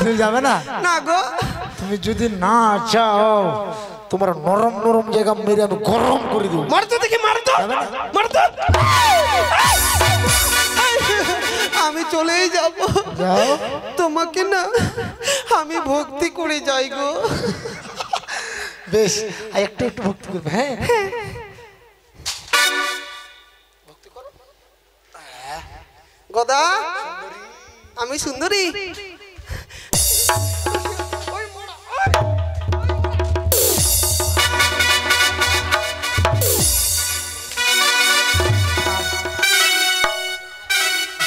শরীর যাবে না? না গো, তুমি যদি না চাও তোমার নরম নরম জায়গা মেরে আমি গরম করে দেবো। মারতো দেখি, মারতো মারতো। আমি চলেই যাব। যাও। তোমাকে না আমি ভক্তি করে যাই গো। বেশ, আর একটু একটু ভক্তি করবে। হ্যাঁ গদা, আমি সুন্দরী।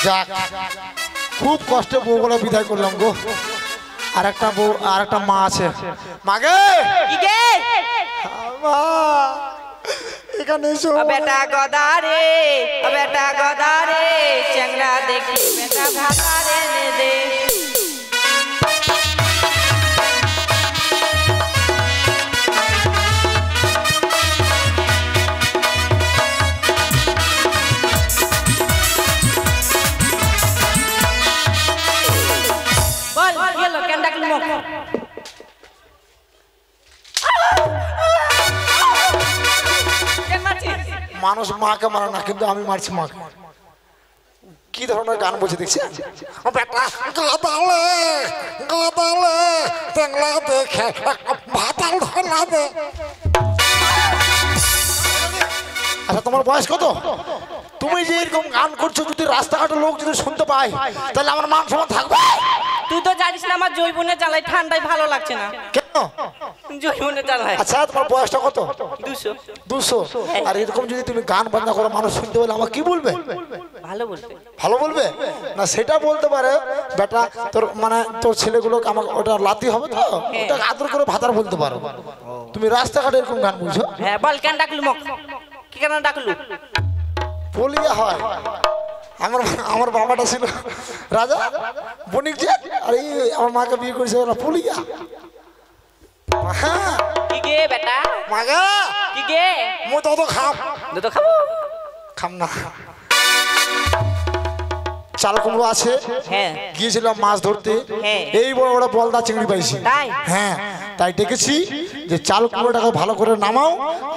যাক, খুব কষ্টে বউগুলো বিদায় করলাম গো। আর একটা বউ, আর একটা মা আছে। মাগে এখানে এসো। বেটা গদারে, বেটা গদারে, চেংড়া দেখি বেটা ভাতারে নে দে। বল গেল কেন ডাকলি মুখ? মানুষ মাকে মারে না, কিন্তু আমি মারছি মাকে। কি ধরনের গান বলছে দেখছি। বেটা গাদালে গাদালে তেংলা দেখে ভাতাল ধরা দে। আচ্ছা, তোমার বয়স কত? তুমি যে এরকম গান করছো, যদি রাস্তাঘাটের লোক যদি শুনতে পায় তাহলে আমার মান সম্মান থাকবে? তুই তো জানিস না আমার জৈবনে জ্বালাই ঠান্ডায় ভালো লাগছে না। কেন? জৈবনে জ্বালাই। আচ্ছা, তোমার বয়সটা কত? 200। 200? আর এরকম যদি তুমি গান বাজনা করো, মানুষ শুনতে পেলে আমার কি বলবে? ভালো বলবে। ভালো বলবে না? সেটা বলতে পারে বেটা তোর মানে তোর ছেলেগুলোকে আমাকে ওটা লাতি হবে তো, ওটা আদর করে ভাতার বলতে পারো। তুমি রাস্তাঘাটে এরকম গান বলছো? হ্যাঁ, বল কেন ডাকলু মুখ? কি কেন ডাকলু? বলিয়া হয়। আমার আমার বাবাটা ছিল রাজা বণিক যে, আর এই আমার মাকে বিয়ে করেছে ওরা পুলিয়া। হ্যাঁ কি গে বেটা? মাগা কি গে? মো তো খাম। দুধ খাবো? খাম না। চাল কুমড়ো আছে, হ্যাঁ। গিয়েছিলাম মাছ ধরতে, হ্যাঁ। এই বড় বড় বলদা চিংড়ি পাইছি। তাই? হ্যাঁ, তাই ডেকেছি যে চাল কুমড়োটাকে ভালো করে নামাও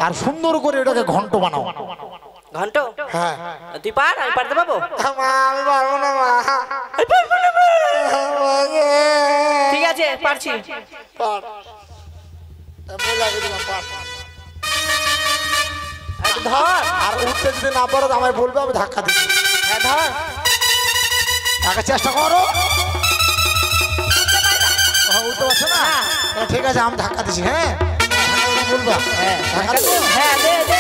আর সুন্দর করে এটাকে ঘন্ট বানাও। ঘন্ট? হ্যাঁ। তুই পার, আমি পারতে পারবো? মা, আমি পারবো না মা। ঠিক আছে, পারছি। পার। এমনি লাগিয়ে দিলাম, পার। একটু ধর। আর উঠতে যদি না পারো তো আমায় বলবে, আমি ধাক্কা দিচ্ছি। হ্যাঁ ধর। আগে চেষ্টা করো। উঠতে পারছো না? ঠিক আছে, আমি ধাক্কা দিচ্ছি। হ্যাঁ, বলবা। ধাক্কা দিচ্ছি। হ্যাঁ, দে দে।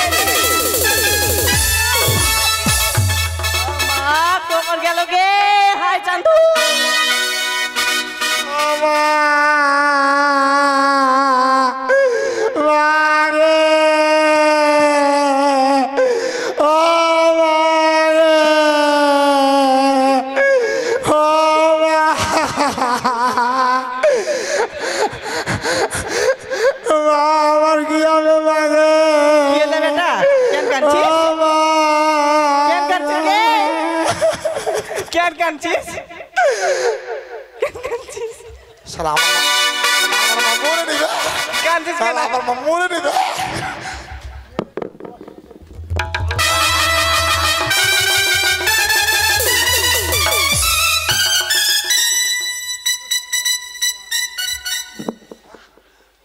মা, কোমর গেল গে। হাই চান্দু। আমার কি হবে মাগে? কি হলো বেটা? কেন কাঁদছিস? কেন কাঁদছিস গে? কেন কাঁদছিস? শালা আমার মা মরে নিবে। কাঁদছিস কেন? শালা আমার মা মরে নিবে।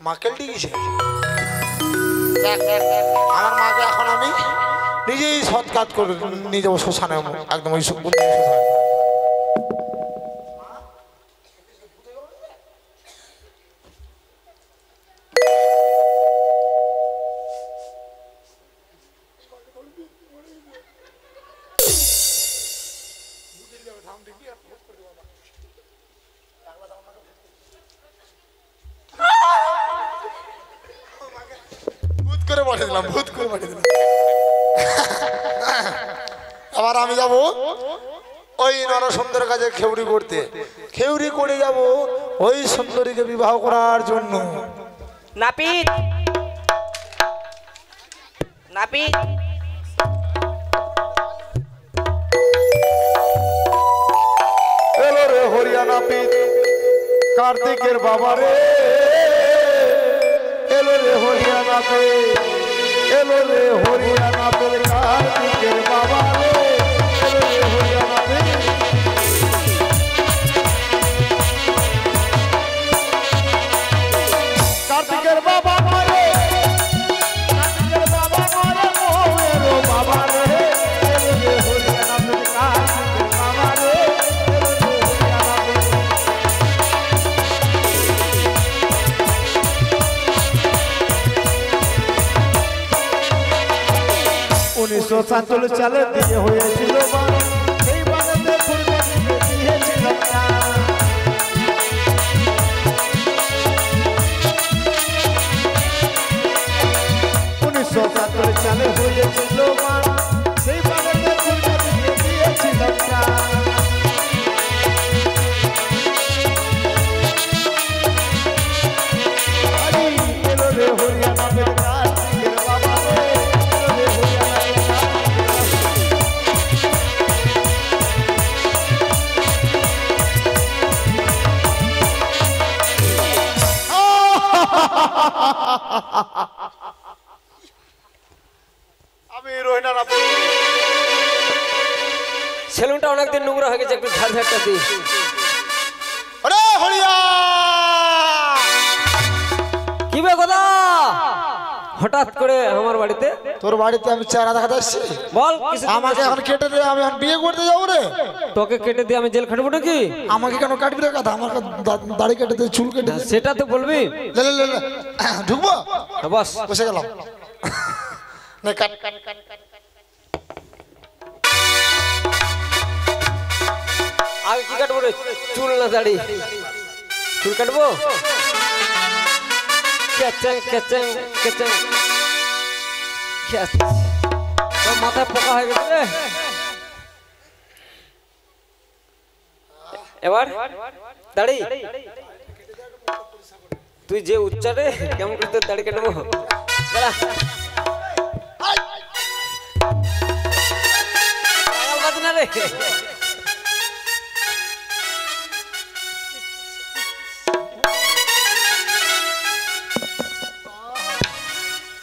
মাকেলটি গেছে। আমার মাকে এখন আমি নিজেই সৎকাজ করে নিয়ে যাবো শ্মশানে, একদম ওই শ্মশানে। ভূত করে পাঠিয়ে দিলাম, ভূত করে পাঠিয়ে দিলাম। আবার আমি যাব ওই নরসুন্দর কাছে খেউরি করতে, খেউরি করে যাব ওই সুন্দরীকে বিবাহ করার জন্য। নাপিত, নাপিত, এলো রে হরিয়া নাপিত, কার্তিকের বাবা রে এলো রে হরিয়ানাতে, এলো রে হরিয়ানাতে, কার্তিকের বাবা রে এলো রে হরিয়ানাতে। কার্তিকের বাবা মরে, কার্তিকের বাবা মরে, মোয়েরো বাবা রে এলো রে হরিয়ানাতে, কার্তিকের বাবা রে এলো রে হরিয়ানাতে। 1947 সালে বিয়ে হয়েছিল বান, সেই বানেতে ফুলকপিতে দিয়েছিল প্রাণ। 1947 সালে হয়েছিল বান, সেই বানেতে ফুলকপিতে দিয়েছিল প্রাণ। আরে এলো রে হরিয়ানাতে, কার্তিকের বাবা রে এলো রে হরিয়ানাতে, আমি রোহিণার আপু। সেলুনটা অনেকদিন নোংরা হয়ে গেছে, একটু ঝাড় ঝাড়টা দিই। আরে হরিয়া কি বে কথা, হঠাৎ করে আমার বাড়িতে? তোর বাড়িতে আমি চেহারা দেখাতে আসছি? বল কিছু। আমাকে এখন কেটে দে, আমি এখন বিয়ে করতে যাবো রে। তোকে কেটে দিয়ে আমি জেল খাটবো নাকি? আমাকে কেন কাটবি রে কথা? আমার দাড়ি কেটে দে, চুল কেটে দে। সেটা তো বলবি। লে লে লে লে। ঢুকবো? হ্যাঁ, বস। বসে গেলাম। নে কাট কাট কাট কাট। আগে কি কাটবো রে? চুল না দাড়ি? চুল কাটবো। কেচেং কেচেং কেচেং। তোর মাথায় পোকা হয়ে গেছে রে। এবার দাড়ি তুই যে উচ্চারে কেমন করে তোর দাড়ি কাটবো? দাঁড়া। পাগল বাদ না রে।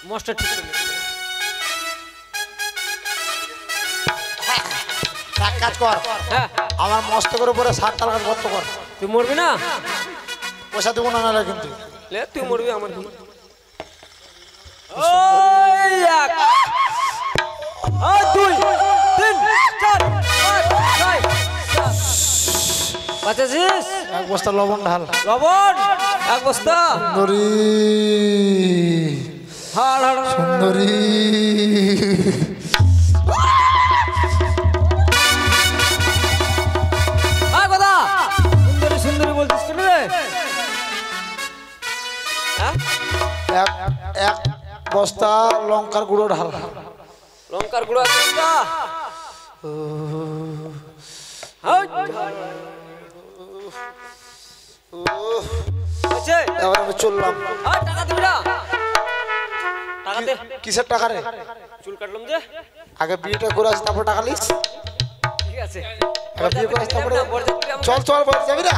মস্ত ঠিক করে এক কাজ কর, হ্যাঁ। আমার মস্তকের উপরে 60 টাকা ভর্ত কর। তুই মরবি না? পয়সা দেবো না নাহলে কিন্তু। লে তুই মরবি আমার কি? ওই এক, ওই দুই, তিন, চার, পাঁচ, ছয়, সাত। বাঁচাছিস? এক বস্তা লবণ ঢাল। লবণ এক বস্তা। সুন্দরী হাড় হাড় হাড়। সুন্দরী আয় কথা, সুন্দরী সুন্দরী বলছিস কেন রে? হ্যাঁ? এক এক বস্তা লঙ্কার গুঁড়ো ঢাল। লঙ্কার গুঁড়ো এক বস্তা। হাই। হয়েছে? এবার আমি চললাম। হাই, টাকা দিবি না? টাকা দে। কিসের টাকা রে? চুল কাটলাম যে। আগে বিয়েটা করে আসি, তারপর টাকা লিস। ঠিক আছে। আগে বিয়ে করে আসি, তারপরে বরযাত্রী আমাকে- চল চল বল, যাবি না?